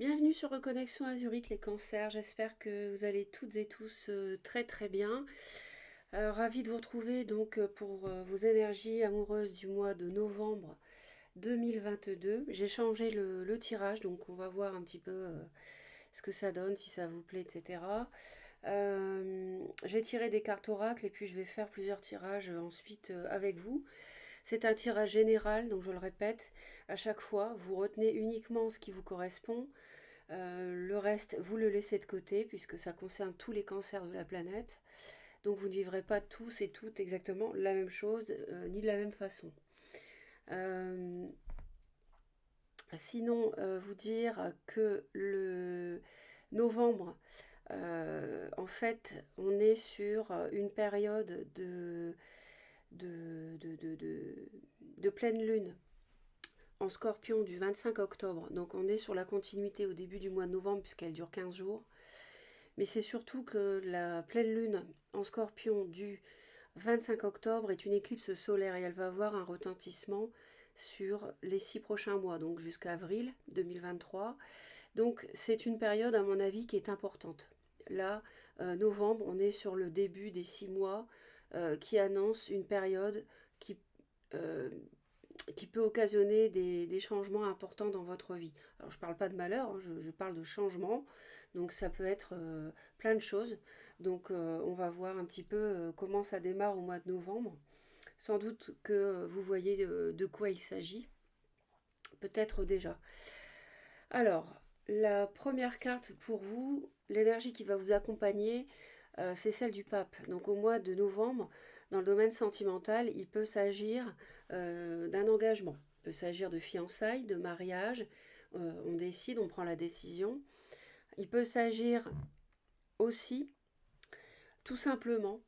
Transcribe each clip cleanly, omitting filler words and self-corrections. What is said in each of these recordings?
Bienvenue sur Reconnexion Azurique les cancers, j'espère que vous allez toutes et tous très très bien. Ravie de vous retrouver donc pour vos énergies amoureuses du mois de novembre 2022. J'ai changé le tirage, donc on va voir un petit peu ce que ça donne, si ça vous plaît, etc. J'ai tiré des cartes oracles et puis je vais faire plusieurs tirages ensuite avec vous. C'est un tirage général, donc je le répète, à chaque fois, vous retenez uniquement ce qui vous correspond. Le reste, vous le laissez de côté puisque ça concerne tous les cancers de la planète. Donc vous ne vivrez pas tous et toutes exactement la même chose, ni de la même façon. Euh, sinon, vous dire que le novembre, en fait, on est sur une période de pleine lune en Scorpion du 25 octobre. Donc on est sur la continuité au début du mois de novembre puisqu'elle dure 15 jours. Mais c'est surtout que la pleine lune en Scorpion du 25 octobre est une éclipse solaire et elle va avoir un retentissement sur les 6 prochains mois, donc jusqu'à avril 2023. Donc c'est une période à mon avis qui est importante. Là, novembre, on est sur le début des 6 mois qui annonce une période qui euh, qui peut occasionner des changements importants dans votre vie. Alors je ne parle pas de malheur, hein, je parle de changement, donc ça peut être plein de choses. Donc on va voir un petit peu comment ça démarre au mois de novembre. Sans doute que vous voyez de quoi il s'agit, peut-être déjà. Alors, la première carte pour vous, l'énergie qui va vous accompagner, c'est celle du pape. Donc au mois de novembre, dans le domaine sentimental, il peut s'agir d'un engagement. Il peut s'agir de fiançailles, de mariage. On décide, on prend la décision. Il peut s'agir aussi, tout simplement,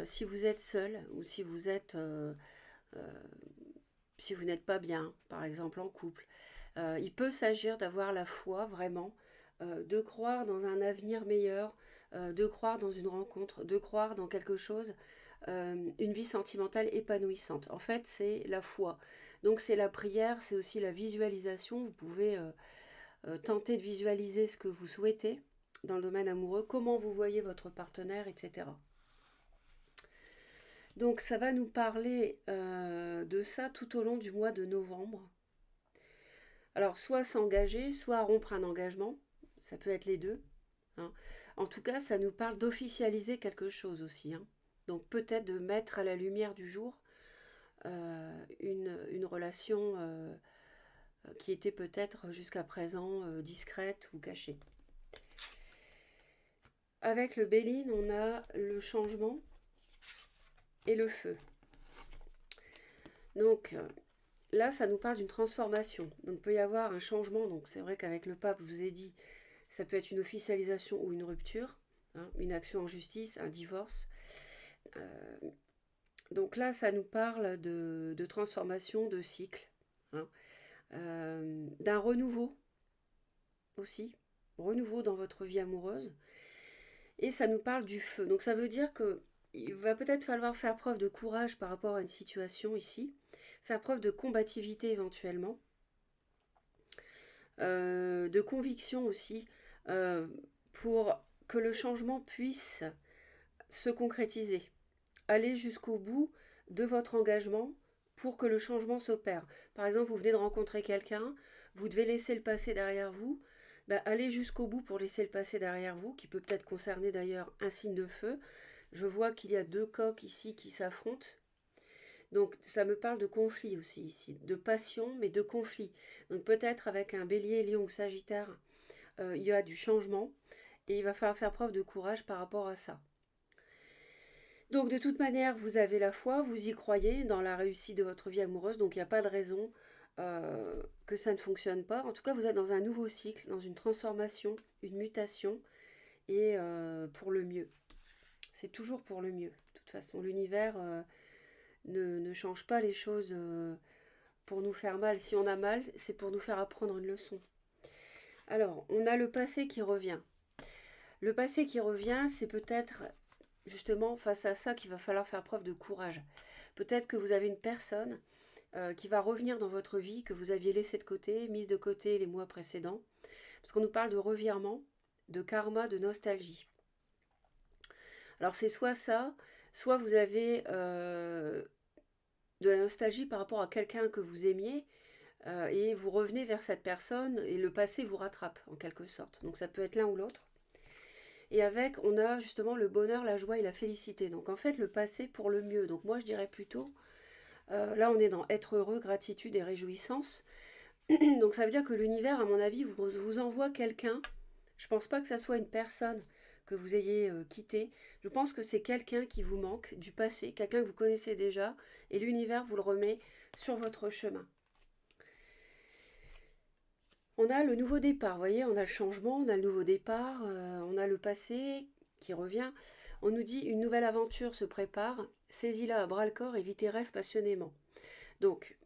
si vous êtes seul ou si vous n'êtes pas bien, par exemple en couple, il peut s'agir d'avoir la foi vraiment, de croire dans un avenir meilleur, de croire dans une rencontre, de croire dans quelque chose, une vie sentimentale épanouissante. En fait, c'est la foi. Donc c'est la prière, c'est aussi la visualisation. Vous pouvez tenter de visualiser ce que vous souhaitez dans le domaine amoureux, comment vous voyez votre partenaire, etc. Donc ça va nous parler de ça tout au long du mois de novembre. Alors soit s'engager, soit rompre un engagement, ça peut être les deux. Hein. En tout cas, ça nous parle d'officialiser quelque chose aussi. Hein. Donc peut-être de mettre à la lumière du jour une relation qui était peut-être jusqu'à présent discrète ou cachée. Avec le Béline, on a le changement et le feu. Donc là, ça nous parle d'une transformation. Donc il peut y avoir un changement. Donc c'est vrai qu'avec le pape, je vous ai dit, ça peut être une officialisation ou une rupture, hein, une action en justice, un divorce. Euh, donc là, ça nous parle de transformation, de cycle, hein, d'un renouveau aussi, renouveau dans votre vie amoureuse. Et ça nous parle du feu. Donc ça veut dire que il va peut-être falloir faire preuve de courage par rapport à une situation ici, faire preuve de combativité éventuellement, de conviction aussi, pour que le changement puisse se concrétiser. Allez jusqu'au bout de votre engagement pour que le changement s'opère. Par exemple, vous venez de rencontrer quelqu'un, vous devez laisser le passé derrière vous, allez jusqu'au bout pour laisser le passé derrière vous, qui peut peut-être concerner d'ailleurs un signe de feu. Je vois qu'il y a deux coqs ici qui s'affrontent. Donc ça me parle de conflit aussi ici, de passion mais de conflit. Donc peut-être avec un bélier, lion ou sagittaire, il y a du changement et il va falloir faire preuve de courage par rapport à ça. Donc de toute manière, vous avez la foi, vous y croyez dans la réussite de votre vie amoureuse, donc il n'y a pas de raison que ça ne fonctionne pas. En tout cas, vous êtes dans un nouveau cycle, dans une transformation, une mutation, et pour le mieux. C'est toujours pour le mieux. De toute façon, l'univers ne change pas les choses pour nous faire mal. Si on a mal, c'est pour nous faire apprendre une leçon. Alors, on a le passé qui revient. Le passé qui revient, c'est peut-être justement face à ça qu'il va falloir faire preuve de courage. Peut-être que vous avez une personne qui va revenir dans votre vie, que vous aviez laissée de côté, mise de côté les mois précédents. Parce qu'on nous parle de revirement, de karma, de nostalgie. Alors c'est soit ça, soit vous avez de la nostalgie par rapport à quelqu'un que vous aimiez, et vous revenez vers cette personne et le passé vous rattrape en quelque sorte. Donc ça peut être l'un ou l'autre. Et avec, on a justement le bonheur, la joie et la félicité. Donc en fait, le passé pour le mieux. Donc moi, je dirais plutôt, là, on est dans être heureux, gratitude et réjouissance. Donc ça veut dire que l'univers, à mon avis, vous envoie quelqu'un. Je pense pas que ça soit une personne que vous ayez quitté. Je pense que c'est quelqu'un qui vous manque du passé, quelqu'un que vous connaissez déjà, et l'univers vous le remet sur votre chemin. On a le nouveau départ, vous voyez, on a le changement, on a le nouveau départ, on a le passé qui revient. On nous dit une nouvelle aventure se prépare, saisis-la à bras-le-corps et vis tes rêves passionnément. Donc,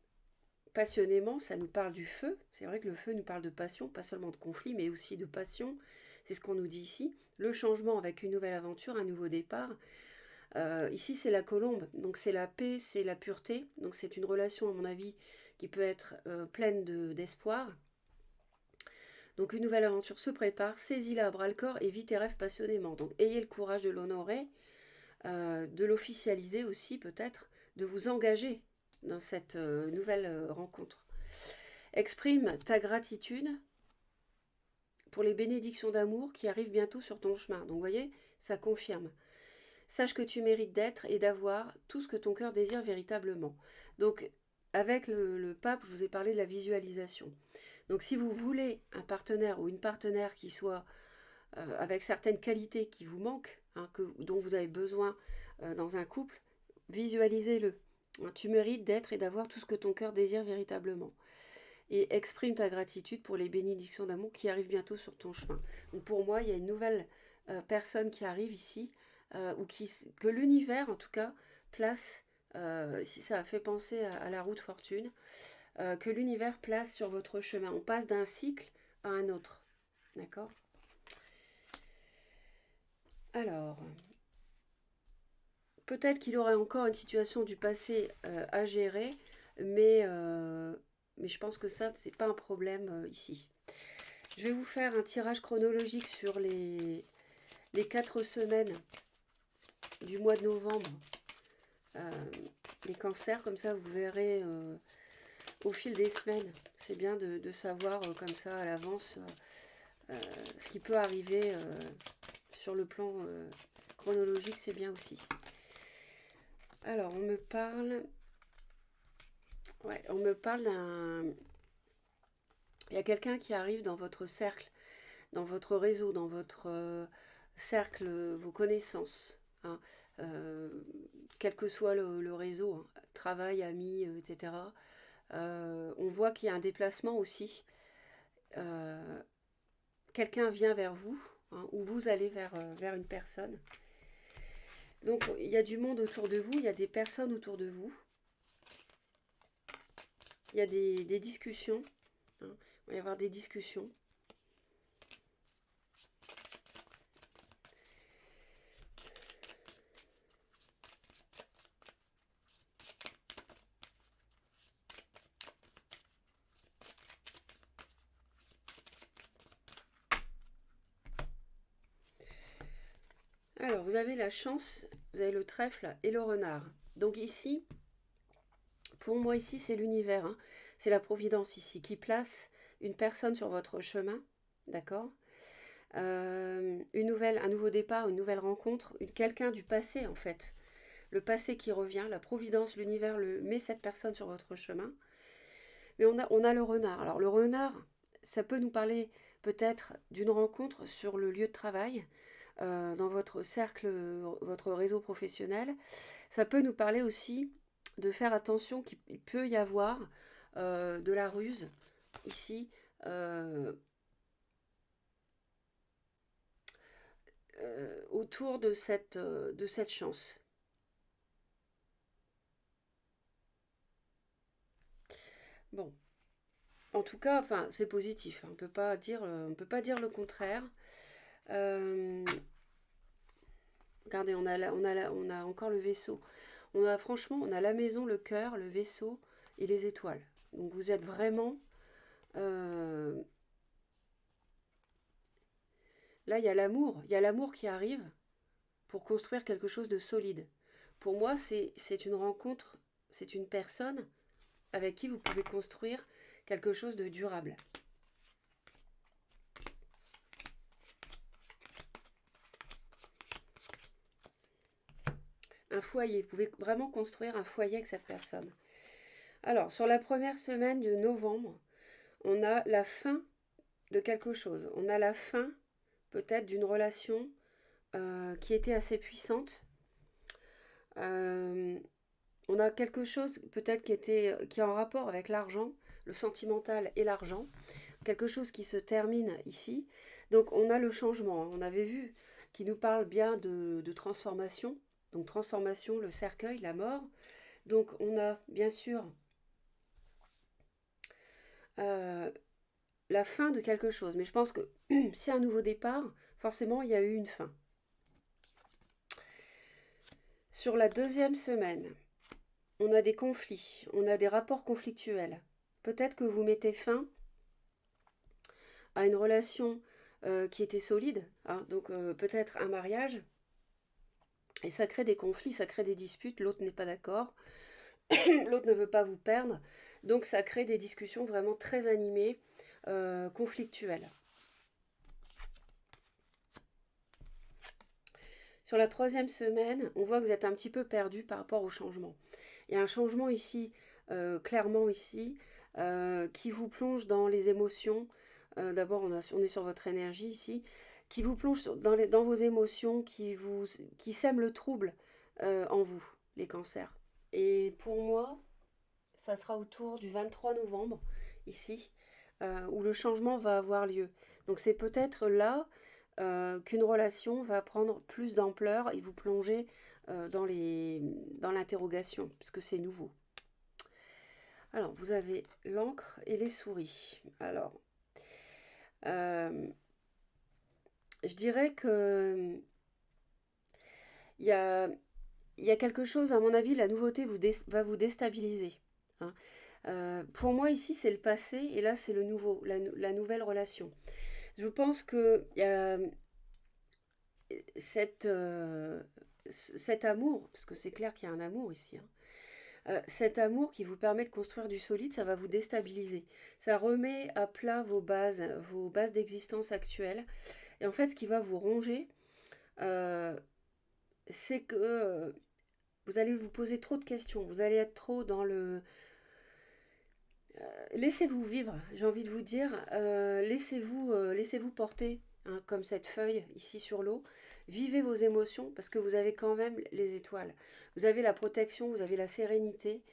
passionnément, ça nous parle du feu. C'est vrai que le feu nous parle de passion, pas seulement de conflit, mais aussi de passion. C'est ce qu'on nous dit ici. Le changement avec une nouvelle aventure, un nouveau départ. Ici, c'est la colombe, donc c'est la paix, c'est la pureté. Donc c'est une relation, à mon avis, qui peut être pleine d'espoir. Donc une nouvelle aventure se prépare, saisis-la à bras-le-corps et vis tes rêves passionnément. Donc ayez le courage de l'honorer, de l'officialiser aussi peut-être, de vous engager dans cette nouvelle rencontre. Exprime ta gratitude pour les bénédictions d'amour qui arrivent bientôt sur ton chemin. Donc vous voyez, ça confirme. Sache que tu mérites d'être et d'avoir tout ce que ton cœur désire véritablement. Donc avec le pape, je vous ai parlé de la visualisation. Donc si vous voulez un partenaire ou une partenaire qui soit avec certaines qualités qui vous manquent, hein, dont vous avez besoin dans un couple, visualisez-le. Tu mérites d'être et d'avoir tout ce que ton cœur désire véritablement. Et exprime ta gratitude pour les bénédictions d'amour qui arrivent bientôt sur ton chemin. Donc pour moi, il y a une nouvelle personne qui arrive ici, que l'univers en tout cas place, si ça a fait penser à la roue de fortune, que l'univers place sur votre chemin. On passe d'un cycle à un autre. D'accord ? Alors, peut-être qu'il aurait encore une situation du passé à gérer, mais je pense que ça, c'est pas un problème ici. Je vais vous faire un tirage chronologique sur les 4 semaines du mois de novembre. Les cancers, comme ça vous verrez au fil des semaines. C'est bien de savoir comme ça à l'avance ce qui peut arriver sur le plan chronologique, c'est bien aussi. Alors, on me parle d'un... Il y a quelqu'un qui arrive dans votre cercle, dans votre réseau, dans votre cercle, vos connaissances. Hein, quel que soit le réseau, hein, travail, amis, etc. On voit qu'il y a un déplacement aussi. Quelqu'un vient vers vous, hein, ou vous allez vers une personne. Donc il y a du monde autour de vous, il y a des personnes autour de vous. Il y a des discussions. Hein, il va y avoir des discussions. Alors, vous avez la chance, vous avez le trèfle et le renard. Donc ici, pour moi ici, c'est l'univers, hein. C'est la providence ici qui place une personne sur votre chemin, d'accord, un nouveau départ, une nouvelle rencontre, quelqu'un du passé en fait. Le passé qui revient, la providence, l'univers met cette personne sur votre chemin. Mais on a le renard. Alors le renard, ça peut nous parler peut-être d'une rencontre sur le lieu de travail, dans votre cercle, votre réseau professionnel. Ça peut nous parler aussi de faire attention qu'il peut y avoir de la ruse ici. Autour de cette chance. Bon, en tout cas, enfin, c'est positif. Hein. On peut pas dire le contraire. Regardez, on a encore le vaisseau. Franchement, on a la maison, le cœur, le vaisseau et les étoiles. Donc vous êtes vraiment Là, il y a l'amour qui arrive pour construire quelque chose de solide. Pour moi, c'est une rencontre, c'est une personne avec qui vous pouvez construire quelque chose de durable. Un foyer, vous pouvez vraiment construire un foyer avec cette personne. Alors, sur la première semaine de novembre, on a la fin de quelque chose. On a la fin peut-être d'une relation qui était assez puissante. On a quelque chose peut-être qui est en rapport avec l'argent, le sentimental et l'argent. Quelque chose qui se termine ici. Donc on a le changement. On avait vu qui nous parle bien de transformation. Donc transformation, le cercueil, la mort. Donc on a bien sûr euh, la fin de quelque chose. Mais je pense que si un nouveau départ, forcément il y a eu une fin. Sur la deuxième semaine, on a des conflits, on a des rapports conflictuels. Peut-être que vous mettez fin à une relation qui était solide, hein, donc peut-être un mariage, et ça crée des conflits, ça crée des disputes, l'autre n'est pas d'accord, l'autre ne veut pas vous perdre, donc ça crée des discussions vraiment très animées, conflictuelles. Sur la troisième semaine, on voit que vous êtes un petit peu perdu par rapport au changement. Il y a un changement ici, clairement ici, qui vous plonge dans les émotions. D'abord, on est sur votre énergie ici, qui vous plonge dans vos émotions, qui sème le trouble en vous, les cancers. Et pour moi, ça sera autour du 23 novembre, ici, où le changement va avoir lieu. Donc c'est peut-être là qu'une relation va prendre plus d'ampleur et vous plonger dans l'interrogation, puisque c'est nouveau. Alors, vous avez l'encre et les souris. Alors, je dirais que il y a quelque chose, à mon avis, la nouveauté va vous déstabiliser. Hein. Pour moi, ici, c'est le passé, et là, c'est le nouveau, la nouvelle relation. Je pense que cette, cet amour, parce que c'est clair qu'il y a un amour ici, hein, cet amour qui vous permet de construire du solide, ça va vous déstabiliser. Ça remet à plat vos bases d'existence actuelles. Et en fait, ce qui va vous ronger, euh, c'est que vous allez vous poser trop de questions. Vous allez être trop dans le... laissez-vous vivre, j'ai envie de vous dire. Laissez-vous porter, hein, comme cette feuille ici sur l'eau. Vivez vos émotions parce que vous avez quand même les étoiles. Vous avez la protection, vous avez la sérénité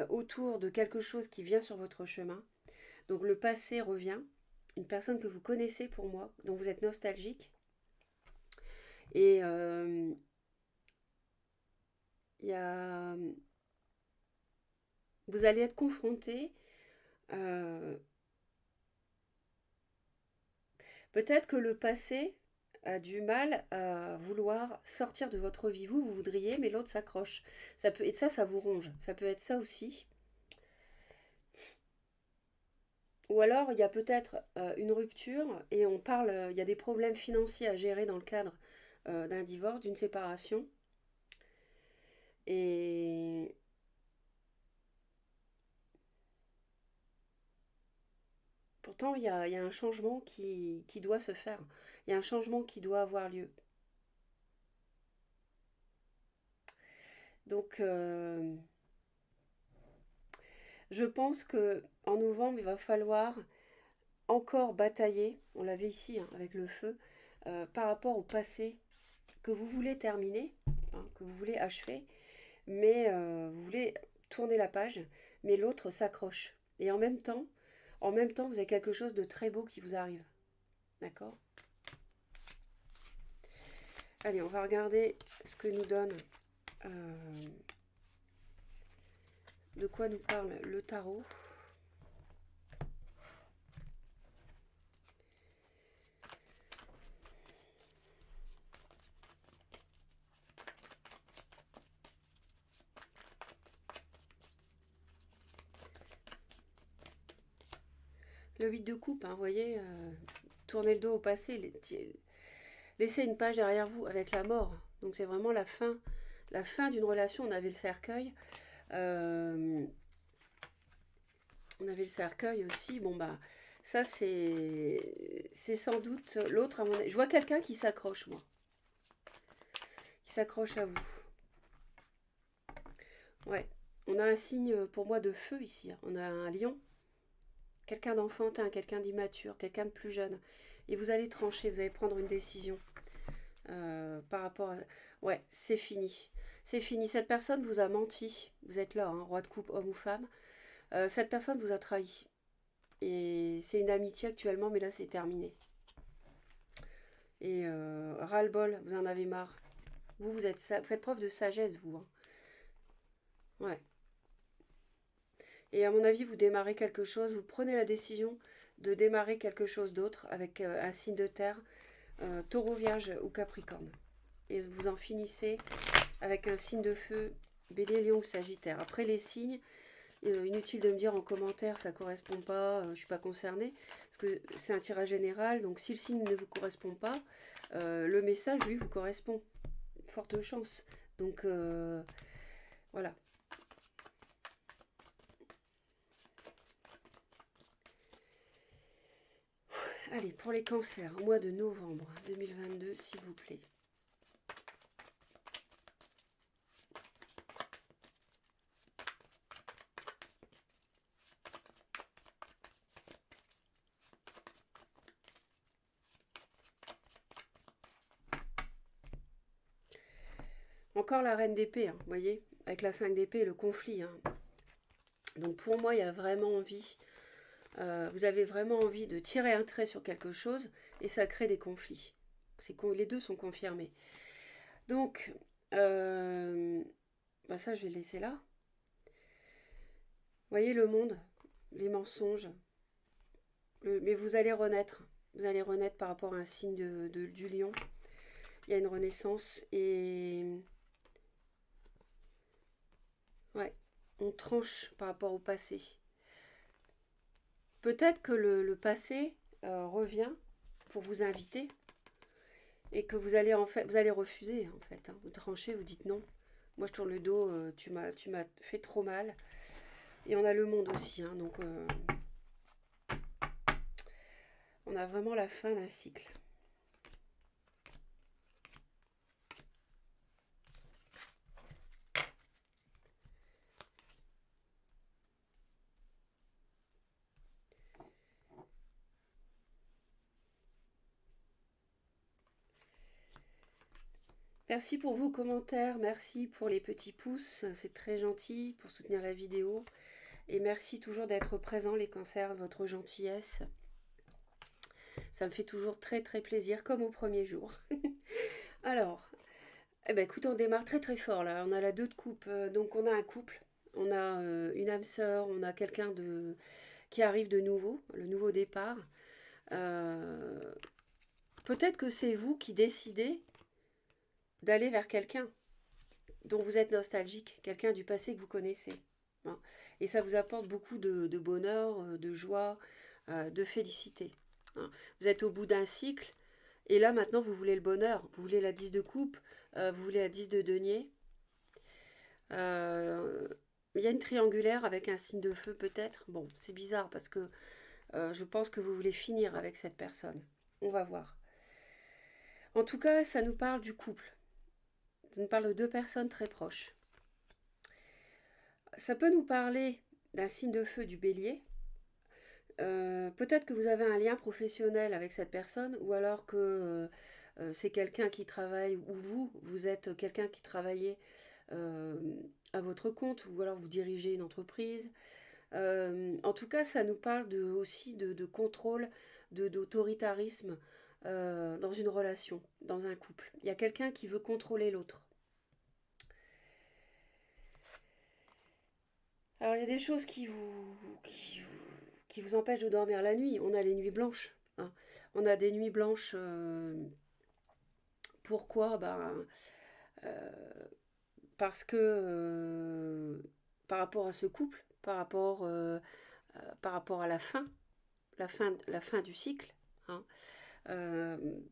autour de quelque chose qui vient sur votre chemin. Donc le passé revient. Une personne que vous connaissez pour moi, dont vous êtes nostalgique. Et il y a... vous allez être confronté. euh, Peut-être que le passé a du mal à vouloir sortir de votre vie. Vous voudriez, mais l'autre s'accroche. Ça peut être ça, ça vous ronge. Ça peut être ça aussi. Ou alors, il y a peut-être une rupture et on parle, il y a des problèmes financiers à gérer dans le cadre d'un divorce, d'une séparation. Et pourtant, il y a un changement qui doit se faire. Il y a un changement qui doit avoir lieu. Donc, je pense que en novembre, il va falloir encore batailler, on l'avait ici hein, avec le feu, par rapport au passé que vous voulez terminer, hein, que vous voulez achever, mais vous voulez tourner la page, mais l'autre s'accroche. Et en même temps, vous avez quelque chose de très beau qui vous arrive. D'accord? Allez, on va regarder ce que nous donne, de quoi nous parle le tarot. Le 8 de coupe, hein, vous voyez, tourner le dos au passé, laissez une page derrière vous avec la mort. Donc c'est vraiment la fin d'une relation. On avait le cercueil. Euh, on avait le cercueil aussi. Bon bah ça c'est sans doute l'autre à mon avis. Je vois quelqu'un qui s'accroche moi, qui s'accroche à vous. Ouais. On a un signe pour moi de feu ici. On a un lion, quelqu'un d'enfantin, quelqu'un d'immature, quelqu'un de plus jeune. Et vous allez trancher, vous allez prendre une décision par rapport à... Ouais, c'est fini. C'est fini. Cette personne vous a menti. Vous êtes là, hein, roi de coupe, homme ou femme. Cette personne vous a trahi. Et c'est une amitié actuellement, mais là c'est terminé. Et ras-le-bol, vous en avez marre. Vous êtes faites preuve de sagesse, vous. Hein. Ouais. Et à mon avis, vous démarrez quelque chose, vous prenez la décision de démarrer quelque chose d'autre avec un signe de terre, taureau, vierge ou capricorne. Et vous en finissez avec un signe de feu, bélier, lion ou sagittaire. Après les signes, inutile de me dire en commentaire ça correspond pas, je suis pas concernée, parce que c'est un tirage général, donc si le signe ne vous correspond pas, le message lui vous correspond. Forte chance. Donc voilà. Allez, pour les cancers, au mois de novembre 2022, s'il vous plaît. Encore la reine d'épée, hein, vous voyez, avec la 5 d'épée, le conflit. Hein. Donc pour moi, il y a vraiment envie, vous avez vraiment envie de tirer un trait sur quelque chose et ça crée des conflits. Les deux sont confirmés. Donc, bah ça je vais le laisser là. Vous voyez le monde, les mensonges, mais vous allez renaître. Vous allez renaître par rapport à un signe du lion. Il y a une renaissance et... Ouais, on tranche par rapport au passé. Peut-être que le passé revient pour vous inviter et que vous allez vous allez refuser en fait. Hein. Vous tranchez, vous dites non. Moi je tourne le dos, tu m'as fait trop mal. Et on a le monde aussi, hein, donc on a vraiment la fin d'un cycle. Merci pour vos commentaires, merci pour les petits pouces, c'est très gentil pour soutenir la vidéo. Et merci toujours d'être présent les cancers, de votre gentillesse. Ça me fait toujours très très plaisir, comme au premier jour. Alors, eh ben, écoute, on démarre très très fort là. On a la 2 de coupe, donc on a un couple, on a une âme sœur, on a quelqu'un qui arrive de nouveau, le nouveau départ. Euh, Peut-être que c'est vous qui décidez d'aller vers quelqu'un dont vous êtes nostalgique, quelqu'un du passé que vous connaissez. Hein. Et ça vous apporte beaucoup de bonheur, de joie, de félicité. Hein. Vous êtes au bout d'un cycle, et là maintenant vous voulez le bonheur, vous voulez la 10 de coupe, vous voulez la 10 de denier. Il y a une triangulaire avec un signe de feu peut-être. Bon, c'est bizarre parce que je pense que vous voulez finir avec cette personne. On va voir. En tout cas, ça nous parle du couple. Ça nous parle de deux personnes très proches. Ça peut nous parler d'un signe de feu du bélier. Peut-être que vous avez un lien professionnel avec cette personne ou alors que c'est quelqu'un qui travaille ou vous êtes quelqu'un qui travaillait euh, à votre compte ou alors vous dirigez une entreprise. En tout cas, ça nous parle aussi de contrôle, d'autoritarisme dans une relation, dans un couple. Il y a quelqu'un qui veut contrôler l'autre. Alors, il y a des choses qui vous empêchent de dormir la nuit. On a les nuits blanches. Hein. On a des nuits blanches. Pourquoi euh, Parce que par rapport à ce couple, par rapport à la fin du cycle, hein,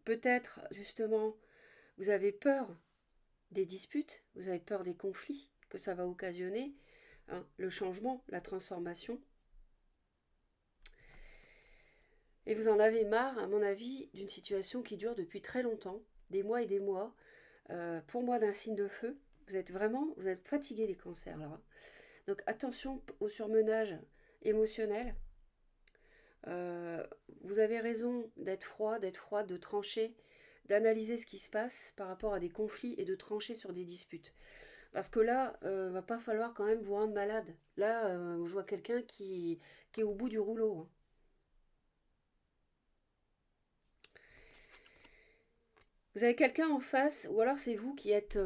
Peut-être, justement, vous avez peur des disputes, vous avez peur des conflits que ça va occasionner, hein, le changement, la transformation. Et vous en avez marre, à mon avis, d'une situation qui dure depuis très longtemps, des mois et des mois. Pour moi, d'un signe de feu, vous êtes fatigués les cancers là. Donc attention au surmenage émotionnel. Euh, vous avez raison d'être froid, d'être froide, de trancher, d'analyser ce qui se passe par rapport à des conflits et de trancher sur des disputes. Parce que là, va pas falloir quand même vous rendre malade. Là, je vois quelqu'un qui est au bout du rouleau, hein. Vous avez quelqu'un en face, ou alors c'est vous qui êtes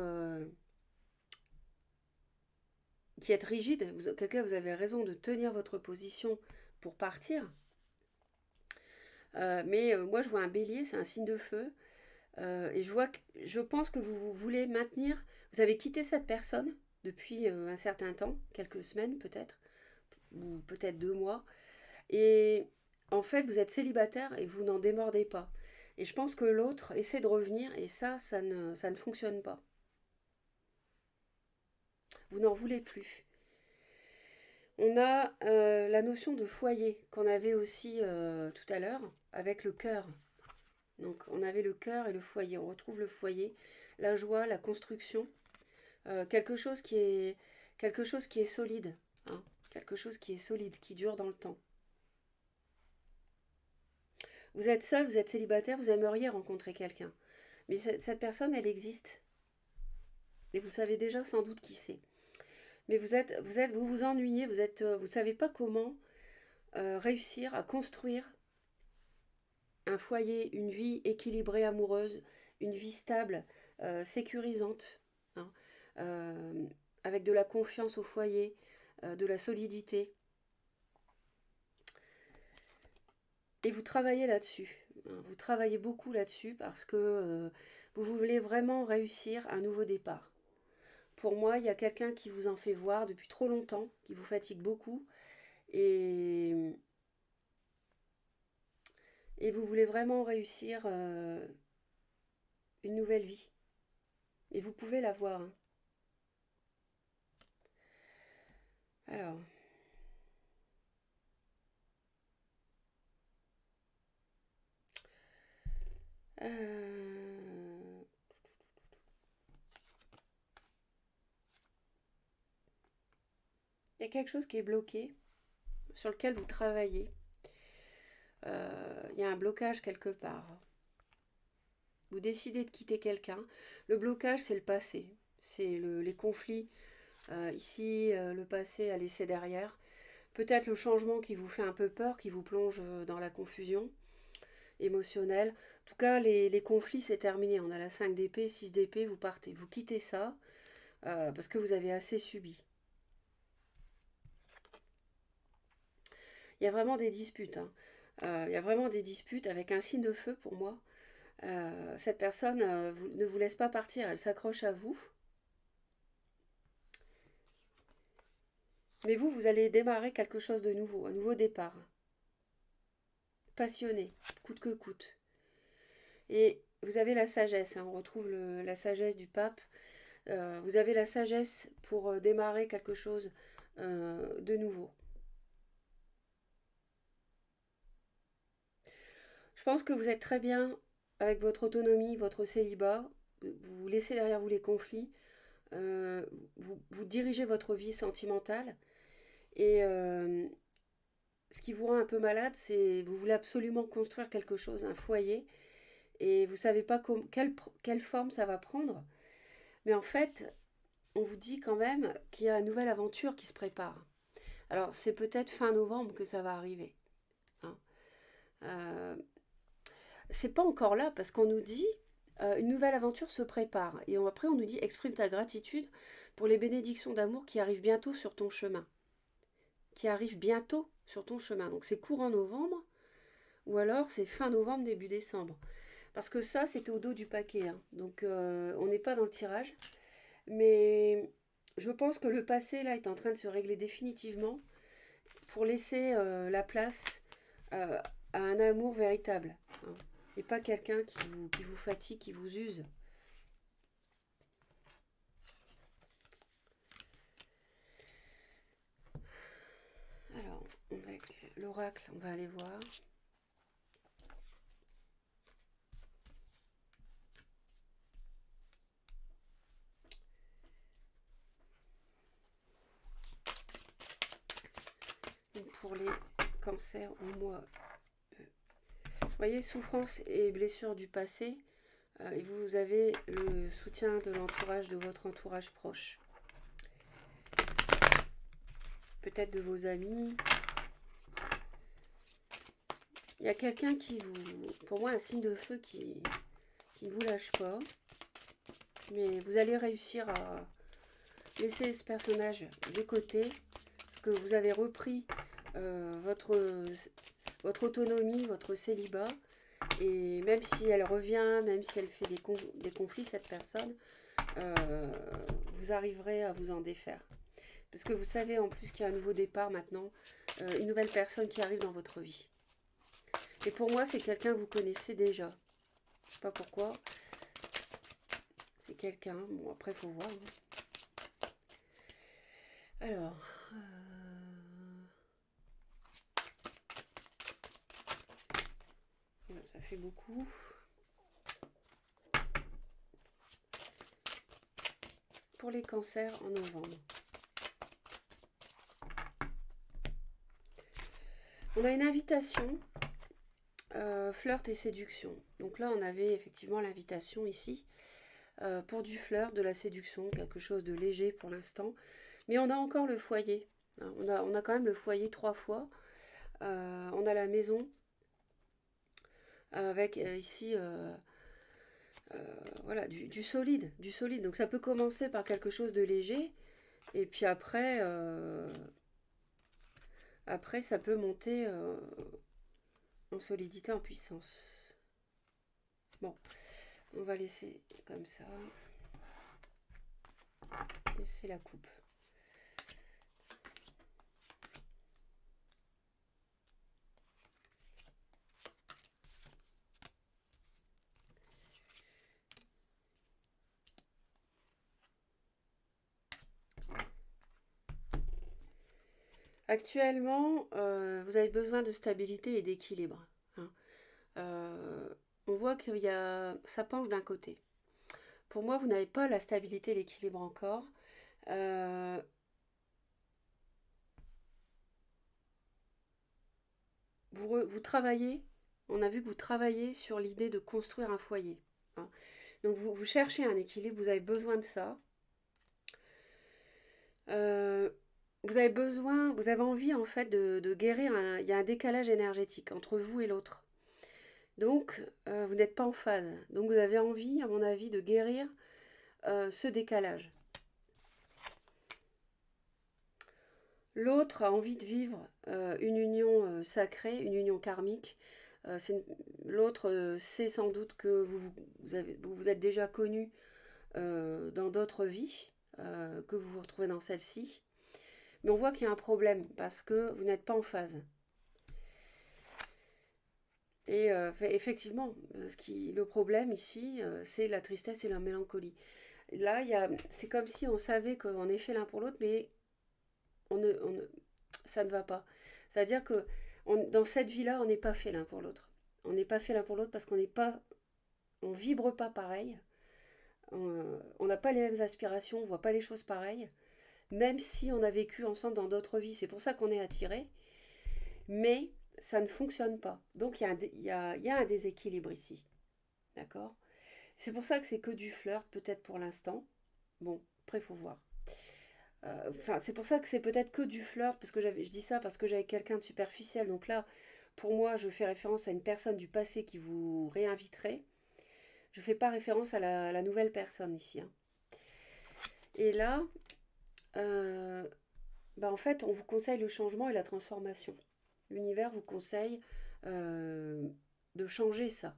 rigide. Quelqu'un, vous avez raison de tenir votre position pour partir. Mais moi, je vois un bélier, c'est un signe de feu. Et je pense que vous voulez maintenir. Vous avez quitté cette personne depuis un certain temps, quelques semaines peut-être, ou peut-être 2 mois. Et en fait, vous êtes célibataire et vous n'en démordez pas. Et je pense que l'autre essaie de revenir et ça ne fonctionne pas. Vous n'en voulez plus. On a la notion de foyer qu'on avait aussi tout à l'heure avec le cœur. Donc on avait le cœur et le foyer. On retrouve le foyer, la joie, la construction, quelque chose quelque chose qui est solide, hein, quelque chose qui est solide, qui dure dans le temps. Vous êtes seul, vous êtes célibataire, vous aimeriez rencontrer quelqu'un, mais cette personne, elle existe et vous savez déjà sans doute qui c'est. Mais vous vous ennuyez, vous savez pas comment réussir à construire un foyer, une vie équilibrée, amoureuse, une vie stable, sécurisante, hein, euh, avec de la confiance au foyer, de la solidité. Et vous travaillez là-dessus, hein. Vous travaillez beaucoup là-dessus parce que vous voulez vraiment réussir un nouveau départ. Pour moi, il y a quelqu'un qui vous en fait voir depuis trop longtemps, qui vous fatigue beaucoup, et, et vous voulez vraiment réussir une nouvelle vie. Et vous pouvez l'avoir, hein. Alors, euh, il y a quelque chose qui est bloqué, sur lequel vous travaillez. Il y a un blocage quelque part. Vous décidez de quitter quelqu'un. Le blocage, c'est le passé. C'est les conflits. Ici, le passé à laisser derrière. Peut-être le changement qui vous fait un peu peur, qui vous plonge dans la confusion émotionnelle. En tout cas, les conflits, c'est terminé. On a la 5 d'épée, 6 d'épée, vous partez. Vous quittez ça parce que vous avez assez subi. Il y a vraiment des disputes, hein. Il y a vraiment des disputes avec un signe de feu pour moi. Cette personne ne vous laisse pas partir, elle s'accroche à vous. Mais vous allez démarrer quelque chose de nouveau, un nouveau départ. Passionné, coûte que coûte. Et vous avez la sagesse, hein, on retrouve la sagesse du pape. Vous avez la sagesse pour démarrer quelque chose de nouveau. Je pense que vous êtes très bien avec votre autonomie, votre célibat. Vous laissez derrière vous les conflits. Vous dirigez votre vie sentimentale. Et ce qui vous rend un peu malade, c'est vous voulez absolument construire quelque chose, un foyer, et vous ne savez pas quelle forme ça va prendre. Mais en fait, on vous dit quand même qu'il y a une nouvelle aventure qui se prépare. Alors, c'est peut-être fin novembre que ça va arriver, hein. Euh, c'est pas encore là parce qu'on nous dit une nouvelle aventure se prépare. Et après, on nous dit exprime ta gratitude pour les bénédictions d'amour qui arrivent bientôt sur ton chemin. Qui arrivent bientôt sur ton chemin. Donc, c'est courant novembre ou alors c'est fin novembre, début décembre. Parce que ça, c'était au dos du paquet, hein. Donc, on n'est pas dans le tirage. Mais je pense que le passé, là, est en train de se régler définitivement pour laisser la place à un amour véritable, hein. et pas quelqu'un qui vous fatigue, qui vous use. Alors, avec l'oracle, on va aller voir. Donc, pour les cancers au mois, vous voyez, souffrance et blessures du passé, et vous avez le soutien de l'entourage, de votre entourage proche. Peut-être de vos amis. Il y a quelqu'un qui vous... Pour moi, un signe de feu qui ne vous lâche pas. Mais vous allez réussir à laisser ce personnage de côté. Parce que vous avez repris votre autonomie, votre célibat. Et même si elle revient, même si elle fait des conflits, cette personne, vous arriverez à vous en défaire. Parce que vous savez en plus qu'il y a un nouveau départ maintenant, une nouvelle personne qui arrive dans votre vie. Et pour moi, c'est quelqu'un que vous connaissez déjà. Je sais pas pourquoi. C'est quelqu'un. Bon, après, il faut voir. Alors. Ça fait beaucoup. Pour les cancers en novembre. On a une invitation. Flirt et séduction. Donc là, on avait effectivement l'invitation ici. Pour du flirt, de la séduction, quelque chose de léger pour l'instant. Mais on a encore le foyer. On a quand même le foyer 3 fois. On a la maison avec ici voilà, du solide. Du solide. Donc ça peut commencer par quelque chose de léger. Et puis après, après ça peut monter en solidité, en puissance. Bon, on va laisser comme ça. Et c'est la coupe. Actuellement, vous avez besoin de stabilité et d'équilibre. Hein. On voit qu'il y a, ça penche d'un côté. Pour moi, vous n'avez pas la stabilité et l'équilibre encore. Vous travaillez, on a vu que vous travaillez sur l'idée de construire un foyer. Hein. Donc vous cherchez un équilibre, vous avez besoin de ça. Vous avez besoin, vous avez envie en fait de guérir, il y a un décalage énergétique entre vous et l'autre. Donc vous n'êtes pas en phase. Donc vous avez envie, à mon avis, de guérir ce décalage. L'autre a envie de vivre une union sacrée, une union karmique. L'autre sait sans doute que vous êtes déjà connu dans d'autres vies, que vous vous retrouvez dans celle-ci. Mais on voit qu'il y a un problème parce que vous n'êtes pas en phase. Et effectivement, le problème ici, c'est la tristesse et la mélancolie. Là, c'est comme si on savait qu'on est fait l'un pour l'autre, mais ça ne va pas. C'est-à-dire que dans cette vie-là, on n'est pas fait l'un pour l'autre. On n'est pas fait l'un pour l'autre parce on vibre pas pareil. On n'a pas les mêmes aspirations, on voit pas les choses pareilles. Même si on a vécu ensemble dans d'autres vies, c'est pour ça qu'on est attirés. Mais ça ne fonctionne pas. Donc il y a un déséquilibre ici. D'accord? C'est pour ça que c'est que du flirt, peut-être pour l'instant. Bon, après, il faut voir. Enfin, c'est pour ça que c'est peut-être que du flirt, parce que je dis ça parce que j'avais quelqu'un de superficiel. Donc là, pour moi, je fais référence à une personne du passé qui vous réinviterait. Je ne fais pas référence à la nouvelle personne ici. Hein. Et là, en fait, on vous conseille le changement et la transformation. L'univers vous conseille de changer ça.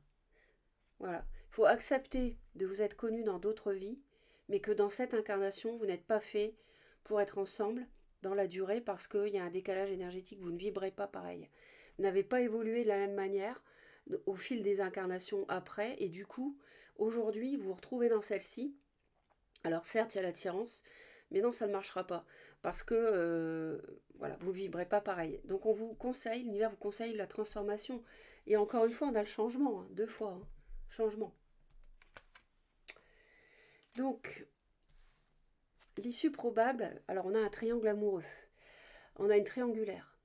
Voilà. Il faut accepter de vous être connu dans d'autres vies, mais que dans cette incarnation, vous n'êtes pas fait pour être ensemble dans la durée parce qu'il y a un décalage énergétique, vous ne vibrez pas pareil. Vous n'avez pas évolué de la même manière, au fil des incarnations après, et du coup, aujourd'hui, vous vous retrouvez dans celle-ci. Alors certes, il y a l'attirance, mais non, ça ne marchera pas, parce que voilà, vous ne vibrez pas pareil. Donc on vous conseille, l'univers vous conseille la transformation. Et encore une fois, on a le changement, hein, 2 fois, hein, changement. Donc, l'issue probable, alors on a un triangle amoureux, on a une triangulaire.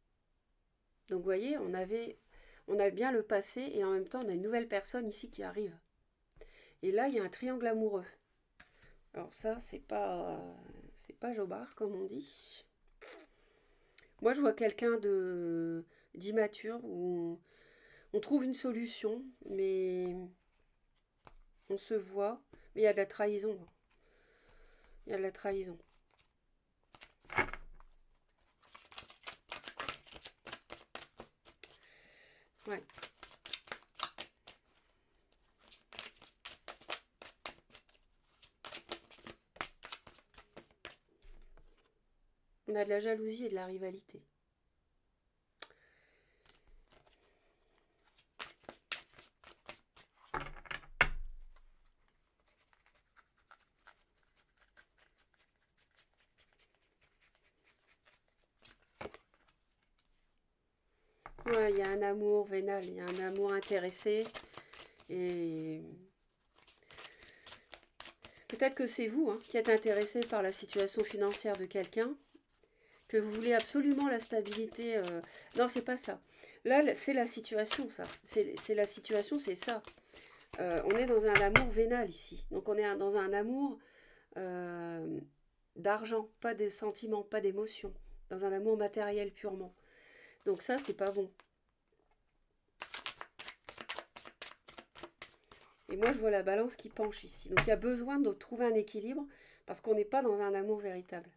Donc vous voyez, on a bien le passé et en même temps on a une nouvelle personne ici qui arrive. Et là, il y a un triangle amoureux. Alors ça, c'est pas jobard comme on dit. Moi, je vois quelqu'un de d'immature où on trouve une solution, mais on se voit, mais il y a de la trahison. Il y a de la trahison. Ouais. On a de la jalousie et de la rivalité. Ouais, il y a un amour vénal, il y a un amour intéressé. Et peut-être que c'est vous hein, qui êtes intéressé par la situation financière de quelqu'un, que vous voulez absolument la stabilité. Non, c'est pas ça. Là, c'est la situation, ça. C'est la situation, c'est ça. On est dans un amour vénal ici. Donc on est dans un amour euh, d'argent, pas de sentiments, pas d'émotions. Dans un amour matériel purement. Donc ça, c'est pas bon. Et moi, je vois la balance qui penche ici. Donc il y a besoin de trouver un équilibre parce qu'on n'est pas dans un amour véritable.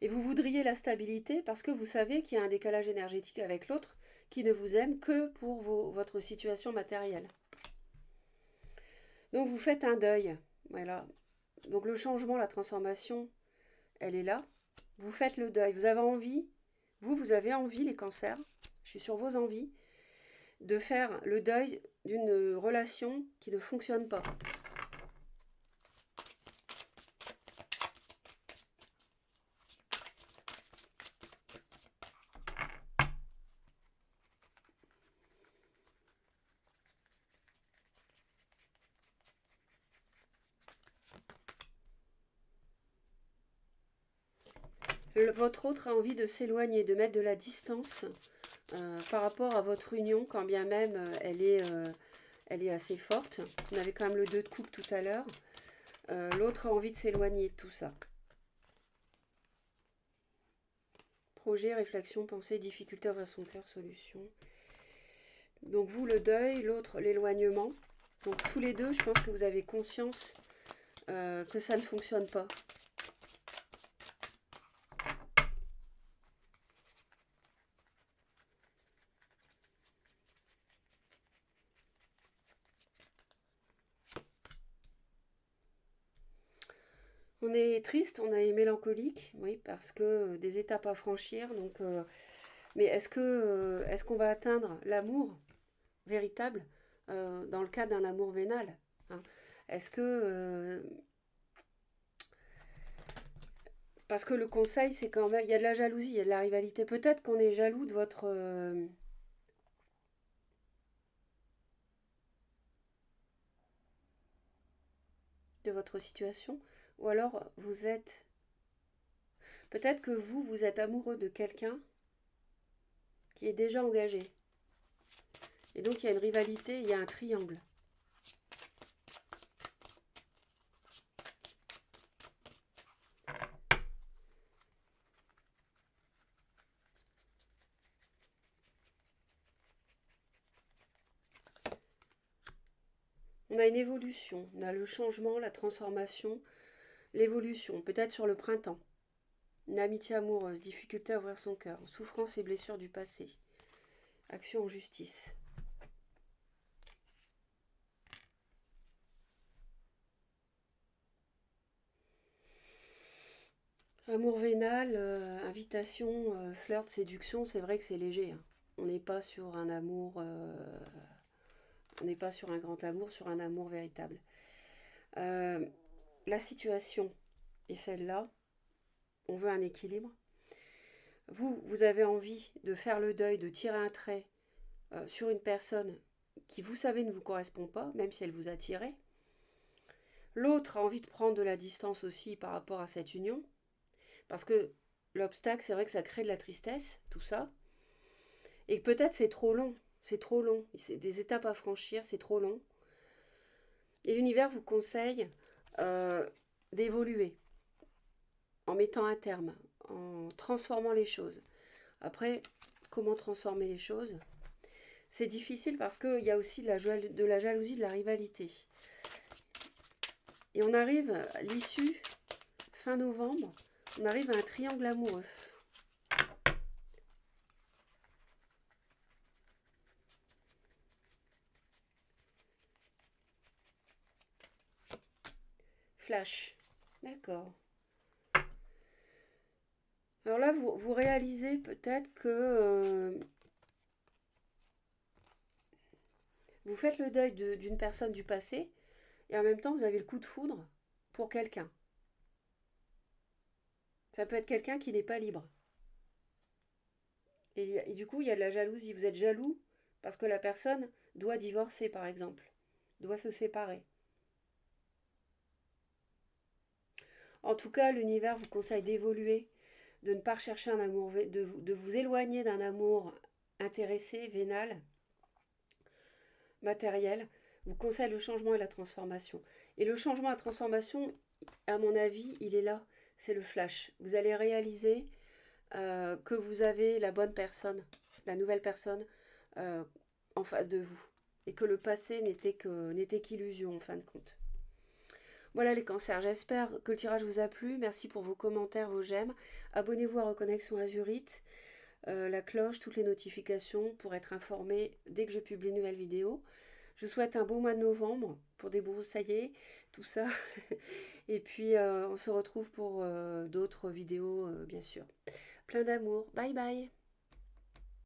Et vous voudriez la stabilité parce que vous savez qu'il y a un décalage énergétique avec l'autre qui ne vous aime que pour votre situation matérielle. Donc vous faites un deuil. Voilà. Donc le changement, la transformation, elle est là. Vous faites le deuil. Vous avez envie, vous avez envie, les cancers, je suis sur vos envies, de faire le deuil d'une relation qui ne fonctionne pas. Votre autre a envie de s'éloigner, de mettre de la distance par rapport à votre union, quand bien même elle est assez forte. On avait quand même le 2 de coupe tout à l'heure. L'autre a envie de s'éloigner de tout ça. Projet, réflexion, pensée, difficulté à ouvrir son cœur, solution. Donc vous, le deuil, l'autre, l'éloignement. Donc tous les deux, je pense que vous avez conscience que ça ne fonctionne pas. On est triste, on est mélancolique, oui, parce que des étapes à franchir. Donc, mais est-ce qu'on va atteindre l'amour véritable dans le cas d'un amour vénal hein? Est-ce que parce que le conseil, c'est quand même il y a de la jalousie, il y a de la rivalité. Peut-être qu'on est jaloux de votre situation, ou alors vous êtes peut-être que vous êtes amoureux de quelqu'un qui est déjà engagé. Et donc il y a une rivalité, il y a un triangle. On a une évolution, on a le changement, la transformation, l'évolution, peut-être sur le printemps. Une amitié amoureuse, difficulté à ouvrir son cœur, souffrance et blessures du passé. Action en justice. Amour vénal, invitation, flirt, séduction, c'est vrai que c'est léger, hein. On n'est pas sur un amour, on n'est pas sur un grand amour, sur un amour véritable. Euh, la situation est celle-là. On veut un équilibre. Vous avez envie de faire le deuil, de tirer un trait sur une personne qui, vous savez, ne vous correspond pas, même si elle vous a tiré. L'autre a envie de prendre de la distance aussi par rapport à cette union, parce que l'obstacle, c'est vrai que ça crée de la tristesse, tout ça, et que peut-être c'est trop long, c'est des étapes à franchir, c'est trop long. Et l'univers vous conseille euh, d'évoluer en mettant un terme, en transformant les choses. Après, comment transformer les choses? C'est difficile parce qu'il y a aussi de la jalousie, de la rivalité. Et on arrive à l'issue, fin novembre, on arrive à un triangle amoureux. Flash. D'accord. Alors là, vous réalisez peut-être que vous faites le deuil d'une personne du passé et en même temps, vous avez le coup de foudre pour quelqu'un. Ça peut être quelqu'un qui n'est pas libre. Et du coup, il y a de la jalousie. Vous êtes jaloux parce que la personne doit divorcer, par exemple, doit se séparer. En tout cas, l'univers vous conseille d'évoluer, de ne pas rechercher un amour, de vous éloigner d'un amour intéressé, vénal, matériel. Vous conseille le changement et la transformation. Et le changement et la transformation, à mon avis, il est là. C'est le flash. Vous allez réaliser que vous avez la bonne personne, la nouvelle personne euh, en face de vous. Et que le passé n'était qu'illusion en fin de compte. Voilà les cancers, j'espère que le tirage vous a plu. Merci pour vos commentaires, vos j'aime. Abonnez-vous à Reconnexion Azurite, la cloche, toutes les notifications pour être informé dès que je publie une nouvelle vidéo. Je vous souhaite un beau mois de novembre pour débroussailler tout ça. Et puis on se retrouve pour d'autres vidéos, bien sûr. Plein d'amour. Bye bye.